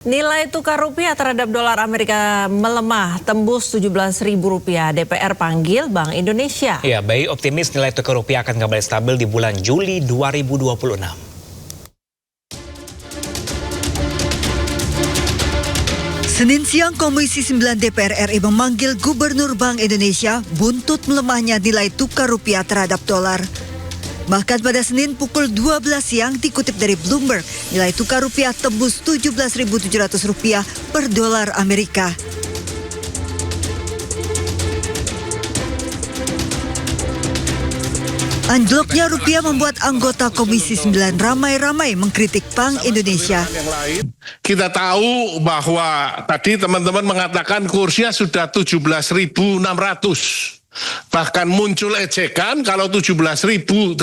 Nilai tukar rupiah terhadap dolar Amerika melemah, tembus Rp17.000. DPR panggil Bank Indonesia. Ya, BI optimis nilai tukar rupiah akan kembali stabil di bulan Juli 2026. Senin siang, Komisi 9 DPR RI memanggil Gubernur Bank Indonesia buntut melemahnya nilai tukar rupiah terhadap dolar. Bahkan pada Senin pukul 12 siang dikutip dari Bloomberg, nilai tukar rupiah tembus Rp17.700 per dolar Amerika. Anjloknya rupiah membuat anggota Komisi 9 ramai-ramai mengkritik Bank Indonesia. Kita tahu bahwa tadi teman-teman mengatakan kursnya sudah 17.600. Bahkan muncul ejekan kalau 17.845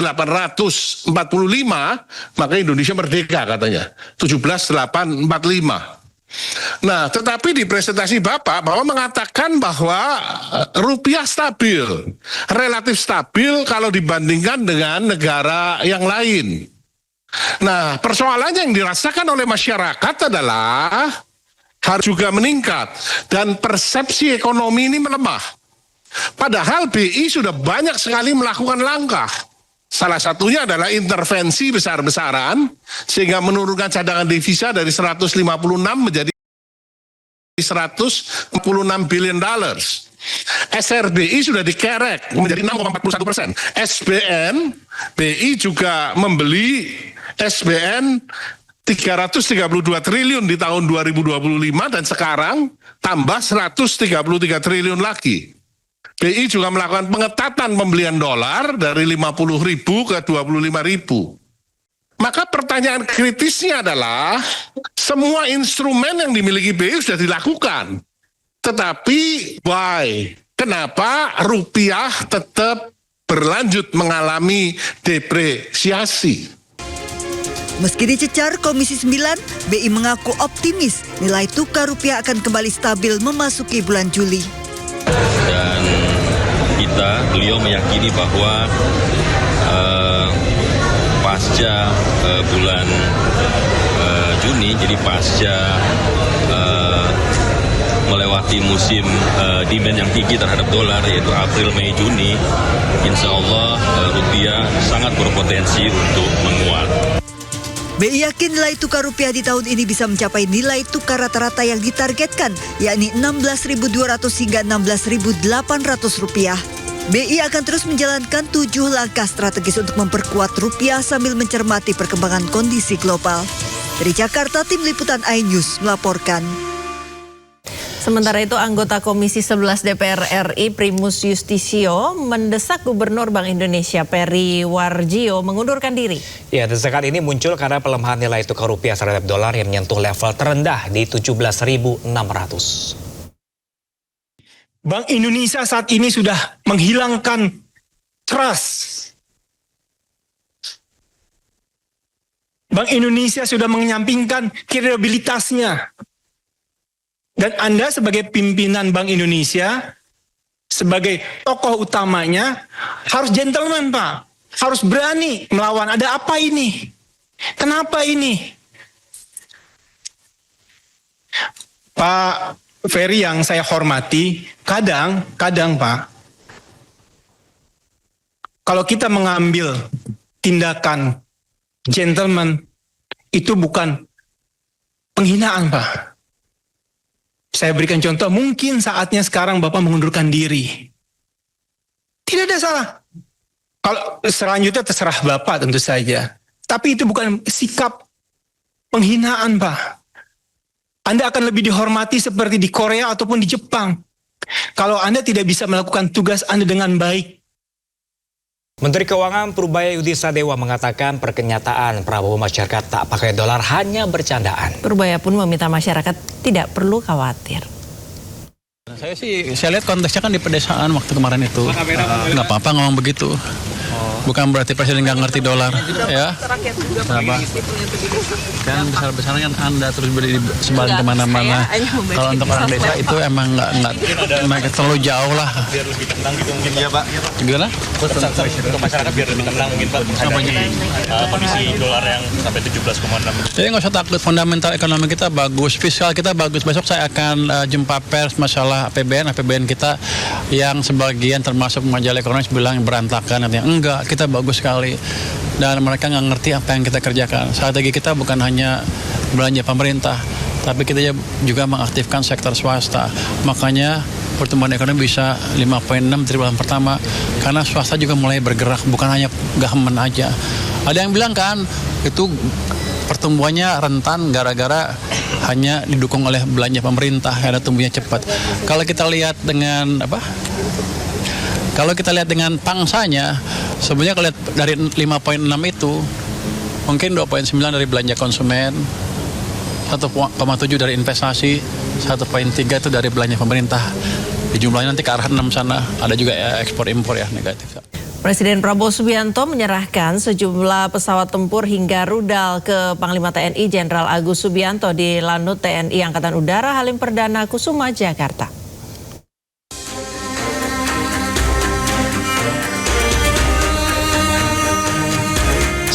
maka Indonesia merdeka katanya. 17.845. Nah, tetapi di presentasi Bapak mengatakan bahwa rupiah stabil, relatif stabil kalau dibandingkan dengan negara yang lain. Nah, persoalannya yang dirasakan oleh masyarakat adalah harus juga meningkat dan persepsi ekonomi ini melemah. Padahal BI sudah banyak sekali melakukan langkah. Salah satunya adalah intervensi besar-besaran sehingga menurunkan cadangan devisa dari 156 menjadi 166 billion dollars. SRBI sudah dikerek menjadi 6,41%. SBN, BI juga membeli SBN 332 triliun di tahun 2025 dan sekarang tambah 133 triliun lagi. BI juga melakukan pengetatan pembelian dolar dari 50.000 ke 25.000. Maka pertanyaan kritisnya adalah semua instrumen yang dimiliki BI sudah dilakukan. Tetapi why? Kenapa rupiah tetap berlanjut mengalami depresiasi? Meski dicecar Komisi 9, BI mengaku optimis nilai tukar rupiah akan kembali stabil memasuki bulan Juli. Dan beliau meyakini bahwa pasca bulan Juni, jadi pasca melewati musim demand yang tinggi terhadap dolar yaitu April, Mei, Juni, insya Allah rupiah sangat berpotensi untuk menguat. BI yakin nilai tukar rupiah di tahun ini bisa mencapai nilai tukar rata-rata yang ditargetkan, yakni Rp16.200 hingga Rp16.800. BI akan terus menjalankan 7 langkah strategis untuk memperkuat rupiah sambil mencermati perkembangan kondisi global. Dari Jakarta, Tim Liputan iNews melaporkan. Sementara itu, anggota Komisi 11 DPR RI Primus Yustisio mendesak Gubernur Bank Indonesia Peri Warjio mengundurkan diri. Ya, desakan ini muncul karena pelemahan nilai tukar rupiah terhadap dolar yang menyentuh level terendah di 17.600. Bank Indonesia saat ini sudah menghilangkan trust. Bank Indonesia sudah menyampingkan kredibilitasnya. Dan Anda sebagai pimpinan Bank Indonesia, sebagai tokoh utamanya, harus gentleman, Pak. Harus berani melawan. Ada apa ini? Kenapa ini? Pak Ferry yang saya hormati, kadang Pak, kalau kita mengambil tindakan gentleman, itu bukan penghinaan, Pak. Saya berikan contoh, mungkin saatnya sekarang Bapak mengundurkan diri. Tidak ada salah. Kalau selanjutnya terserah Bapak tentu saja. Tapi itu bukan sikap penghinaan, Pak. Anda akan lebih dihormati seperti di Korea ataupun di Jepang. Kalau Anda tidak bisa melakukan tugas Anda dengan baik. Menteri Keuangan Purbaya Yudi Sadewa mengatakan perkenyataan Prabowo masyarakat tak pakai dolar hanya bercandaan. Purbaya pun meminta masyarakat tidak perlu khawatir. Saya lihat konteksnya kan di pedesaan waktu kemarin itu. Nggak apa-apa ngomong begitu. bukan berarti presiden nggak ngerti dolar, ya. Kenapa? Kan besar-besarnya kan Anda terus sebaran kemana-mana. Kalau untuk orang desa itu emang nggak terlalu jauh lah. Biar lebih tenang gitu mungkin ya Pak. Gimana? Untuk masyarakat biar lebih tenang mungkin Pak menghadapi kondisi dolar yang sampai 17,6. Jadi nggak usah takut, fundamental ekonomi kita bagus, fiskal kita bagus. Besok saya akan jumpa pers masalah APBN kita yang sebagian termasuk majalah ekonomis bilang berantakan, katanya enggak, kita bagus sekali. Dan mereka nggak ngerti apa yang kita kerjakan. Strategi kita bukan hanya belanja pemerintah, tapi kita juga mengaktifkan sektor swasta. Makanya pertumbuhan ekonomi bisa 5,6 triwulan pertama, karena swasta juga mulai bergerak, bukan hanya government aja. Ada yang bilang kan, itu pertumbuhannya rentan gara-gara hanya didukung oleh belanja pemerintah, karena tumbuhnya cepat. Kalau kita lihat dengan Kalau kita lihat dengan pangsanya, sebenarnya kalau lihat dari 5,6 itu, mungkin 2,9 dari belanja konsumen, 1,7 dari investasi, 1,3 itu dari belanja pemerintah. Di jumlahnya nanti ke arah 6 sana, ada juga ya ekspor-impor ya negatif. Presiden Prabowo Subianto menyerahkan sejumlah pesawat tempur hingga rudal ke Panglima TNI Jenderal Agus Subianto di Lanut TNI Angkatan Udara Halim Perdana Kusuma, Jakarta.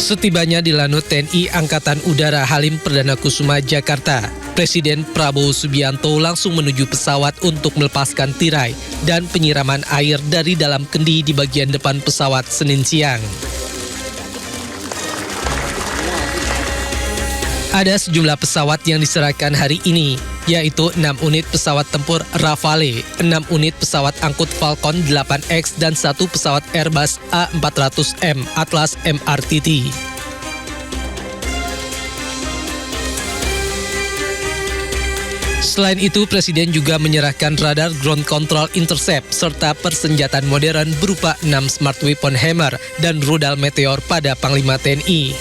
Setibanya di Lanut TNI Angkatan Udara Halim Perdana Kusuma, Jakarta, Presiden Prabowo Subianto langsung menuju pesawat untuk melepaskan tirai dan penyiraman air dari dalam kendi di bagian depan pesawat Senin siang. Ada sejumlah pesawat yang diserahkan hari ini, yaitu 6 unit pesawat tempur Rafale, 6 unit pesawat angkut Falcon 8X, dan 1 pesawat Airbus A400M Atlas MRTT. Selain itu, Presiden juga menyerahkan radar ground control intercept serta persenjataan modern berupa 6 smart weapon Hammer dan rudal Meteor pada Panglima TNI.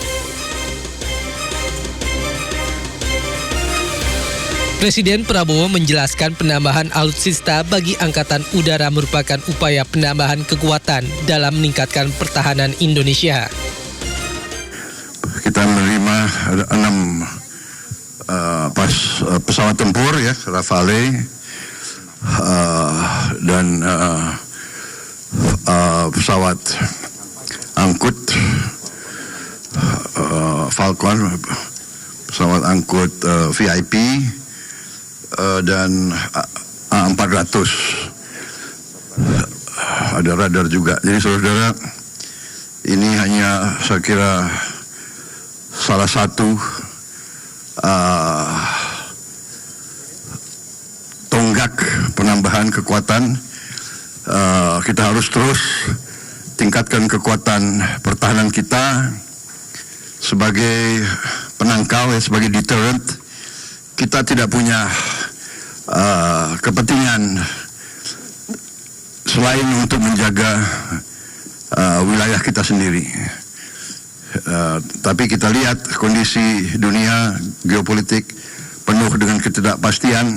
Presiden Prabowo menjelaskan penambahan alutsista bagi Angkatan Udara merupakan upaya penambahan kekuatan dalam meningkatkan pertahanan Indonesia. Kita menerima 6 pesawat tempur ya, Rafale, dan pesawat angkut Falcon, pesawat angkut VIP, dan A400. Ada radar juga. Jadi saudara, ini hanya saya kira salah satu tonggak penambahan kekuatan. Kita harus terus tingkatkan kekuatan pertahanan kita sebagai penangkal, sebagai deterrent. Kita tidak punya kepentingan selain untuk menjaga wilayah kita sendiri. Tapi kita lihat kondisi dunia geopolitik penuh dengan ketidakpastian,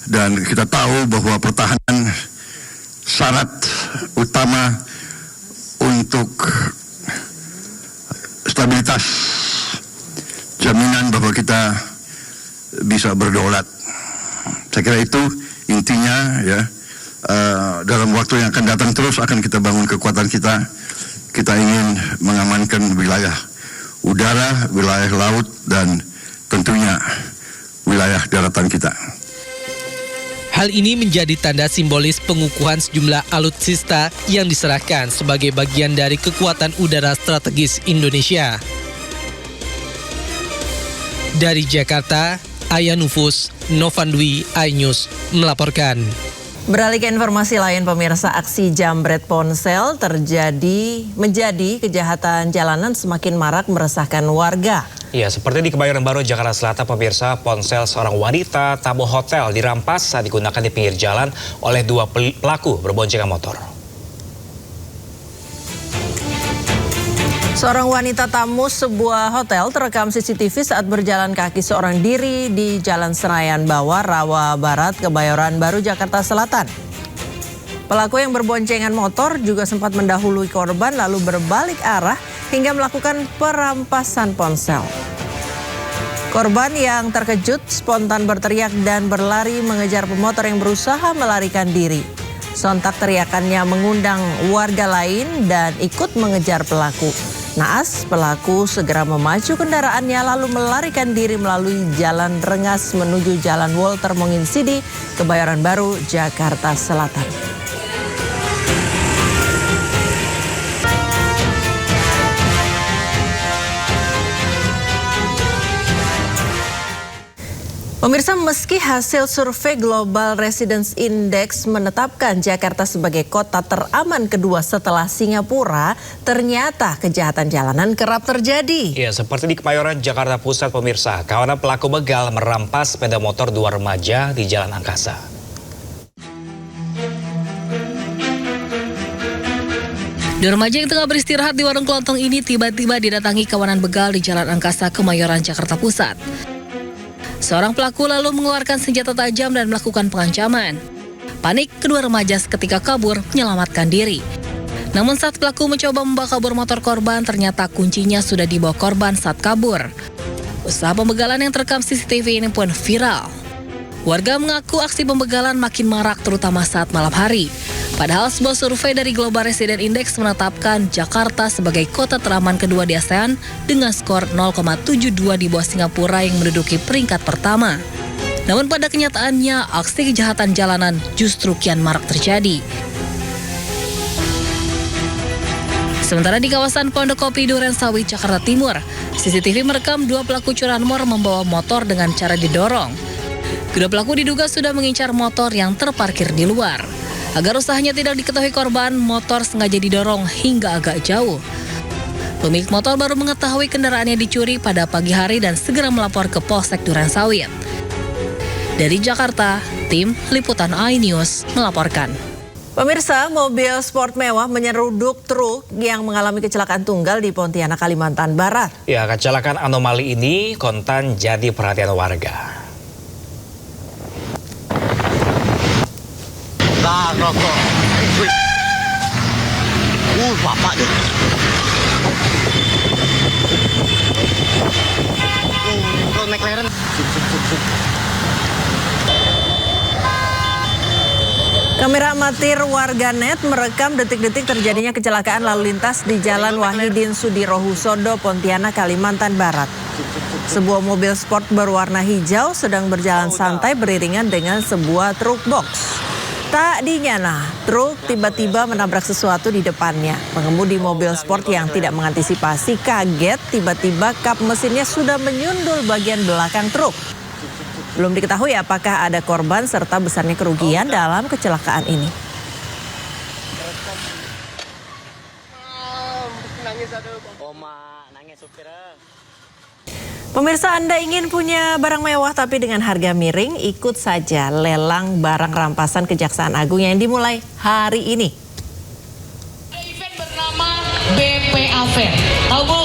dan kita tahu bahwa pertahanan syarat utama untuk stabilitas, jaminan bahwa kita bisa berdaulat. Saya kira itu intinya ya. Dalam waktu yang akan datang terus akan kita bangun kekuatan kita. Kita ingin mengamankan wilayah udara, wilayah laut, dan tentunya wilayah daratan kita. Hal ini menjadi tanda simbolis pengukuhan sejumlah alutsista yang diserahkan sebagai bagian dari kekuatan udara strategis Indonesia. Dari Jakarta, Aya Nufus, Novandwi, iNews melaporkan. Beralih ke informasi lain, pemirsa, aksi jambret ponsel menjadi kejahatan jalanan semakin marak meresahkan warga. Ya, seperti di Kebayoran Baru, Jakarta Selatan, pemirsa, ponsel seorang wanita tamu hotel dirampas saat digunakan di pinggir jalan oleh 2 pelaku berboncengan motor. Seorang wanita tamu sebuah hotel terekam CCTV saat berjalan kaki seorang diri di Jalan Senayan Bawah, Rawa Barat, Kebayoran Baru, Jakarta Selatan. Pelaku yang berboncengan motor juga sempat mendahului korban lalu berbalik arah hingga melakukan perampasan ponsel. Korban yang terkejut spontan berteriak dan berlari mengejar pemotor yang berusaha melarikan diri. Sontak teriakannya mengundang warga lain dan ikut mengejar pelaku. Naas, pelaku segera memacu kendaraannya lalu melarikan diri melalui jalan Rengas menuju Jalan Walter Monginsidi, Kebayoran Baru, Jakarta Selatan. Pemirsa, meski hasil survei Global Residence Index menetapkan Jakarta sebagai kota teraman kedua setelah Singapura, ternyata kejahatan jalanan kerap terjadi. Ya, seperti di Kemayoran, Jakarta Pusat, pemirsa. Kawanan pelaku begal merampas sepeda motor dua remaja di Jalan Angkasa. Dua remaja yang tengah beristirahat di warung kelontong ini tiba-tiba didatangi kawanan begal di Jalan Angkasa, Kemayoran, Jakarta Pusat. Seorang pelaku lalu mengeluarkan senjata tajam dan melakukan pengancaman. Panik, kedua remaja seketika kabur menyelamatkan diri. Namun saat pelaku mencoba membawa kabur motor korban, ternyata kuncinya sudah dibawa korban saat kabur. Usaha pembegalan yang terekam CCTV ini pun viral. Warga mengaku aksi pembegalan makin marak terutama saat malam hari. Padahal sebuah survei dari Global Residence Index menetapkan Jakarta sebagai kota teraman kedua di ASEAN dengan skor 0,72 di bawah Singapura yang menduduki peringkat pertama. Namun pada kenyataannya aksi kejahatan jalanan justru kian marak terjadi. Sementara di kawasan Pondok Kopi Duren Sawit, Jakarta Timur, CCTV merekam dua pelaku curanmor membawa motor dengan cara didorong. Kedua pelaku diduga sudah mengincar motor yang terparkir di luar. Agar usahanya tidak diketahui korban, motor sengaja didorong hingga agak jauh. Pemilik motor baru mengetahui kendaraannya dicuri pada pagi hari dan segera melapor ke Polsek Duren Sawit. Dari Jakarta, tim Liputan iNews melaporkan. Pemirsa, mobil sport mewah menyeruduk truk yang mengalami kecelakaan tunggal di Pontianak, Kalimantan Barat. Ya, kecelakaan anomali ini kontan jadi perhatian warga. Rokok. Bapak deh. McLaren. Kamera amatir warganet merekam detik-detik terjadinya kecelakaan lalu lintas di Jalan Wahidin Sudirohusodo, Pontianak, Kalimantan Barat. Sebuah mobil sport berwarna hijau sedang berjalan santai beriringan dengan sebuah truk box. Tak dinyana, truk tiba-tiba menabrak sesuatu di depannya. Pengemudi mobil sport yang tidak mengantisipasi kaget tiba-tiba kap mesinnya sudah menyundul bagian belakang truk. Belum diketahui apakah ada korban serta besarnya kerugian dalam kecelakaan ini. Pemirsa, Anda ingin punya barang mewah tapi dengan harga miring? Ikut saja lelang barang rampasan Kejaksaan Agung yang dimulai hari ini. Event bernama BPA Fair. Tahu Bu?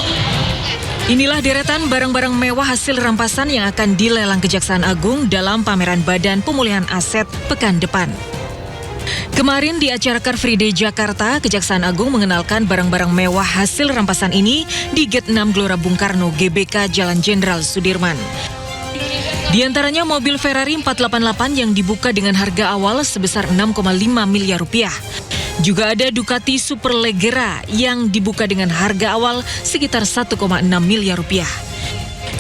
Inilah deretan barang-barang mewah hasil rampasan yang akan dilelang Kejaksaan Agung dalam pameran Badan Pemulihan Aset pekan depan. Kemarin di acara Car Free Day Jakarta, Kejaksaan Agung mengenalkan barang-barang mewah hasil rampasan ini di Gate 6 Gelora Bung Karno, GBK Jalan Jenderal Sudirman. Di antaranya mobil Ferrari 488 yang dibuka dengan harga awal sebesar 6,5 miliar rupiah. Juga ada Ducati Superleggera yang dibuka dengan harga awal sekitar 1,6 miliar rupiah.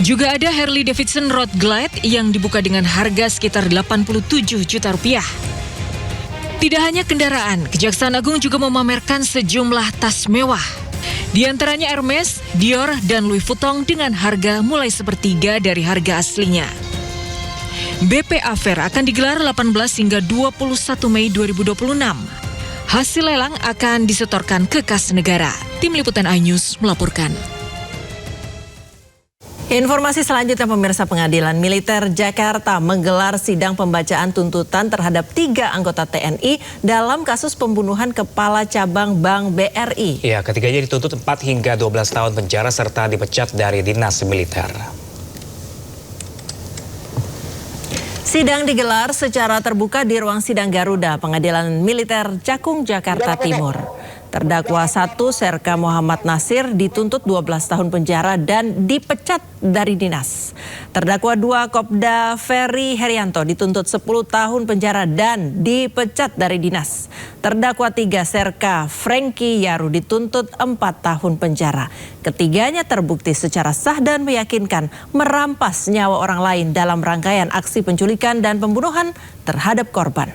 Juga ada Harley Davidson Road Glide yang dibuka dengan harga sekitar 87 juta rupiah. Tidak hanya kendaraan, Kejaksaan Agung juga memamerkan sejumlah tas mewah. Di antaranya Hermes, Dior, dan Louis Vuitton dengan harga mulai sepertiga dari harga aslinya. BPA Fair akan digelar 18 hingga 21 Mei 2026. Hasil lelang akan disetorkan ke kas negara. Tim Liputan iNews melaporkan. Informasi selanjutnya, pemirsa, Pengadilan Militer Jakarta menggelar sidang pembacaan tuntutan terhadap 3 anggota TNI dalam kasus pembunuhan Kepala Cabang Bank BRI. Ya, ketiganya dituntut 4 hingga 12 tahun penjara serta dipecat dari dinas militer. Sidang digelar secara terbuka di ruang sidang Garuda, Pengadilan Militer Cakung, Jakarta Timur. Terdakwa 1 Serka Muhammad Nasir dituntut 12 tahun penjara dan dipecat dari dinas. Terdakwa 2 Kopda Ferry Herianto dituntut 10 tahun penjara dan dipecat dari dinas. Terdakwa 3 Serka Franky Yaru dituntut 4 tahun penjara. Ketiganya terbukti secara sah dan meyakinkan merampas nyawa orang lain dalam rangkaian aksi penculikan dan pembunuhan terhadap korban.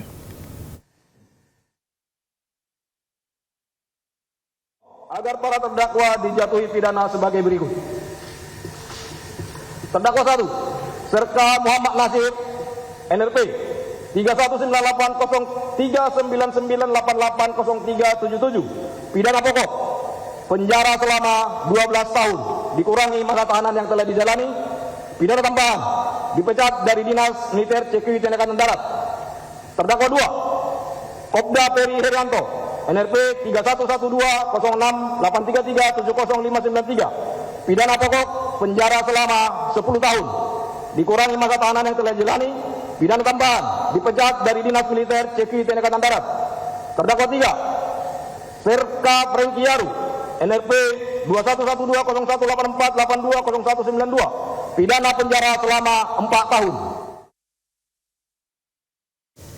Agar para terdakwa dijatuhi pidana sebagai berikut. Terdakwa 1, Serka Muhammad Nasir, NRP 319039980377, pidana pokok, penjara selama 12 tahun, dikurangi masa tahanan yang telah dijalani, pidana tambahan, dipecat dari Dinas Militer CQI TNI Angkatan Darat. Terdakwa 2, Kopda Ferry Herianto, NRP 31120683370593, pidana pokok, penjara selama 10 tahun, dikurangi masa tahanan yang telah dijalani, pidana tambahan, dipecat dari Dinas Militer CQI TNI Angkatan Darat. Terdakwa 3, Serka Franky Yaru, NRP 21120184820192, pidana penjara selama 4 tahun,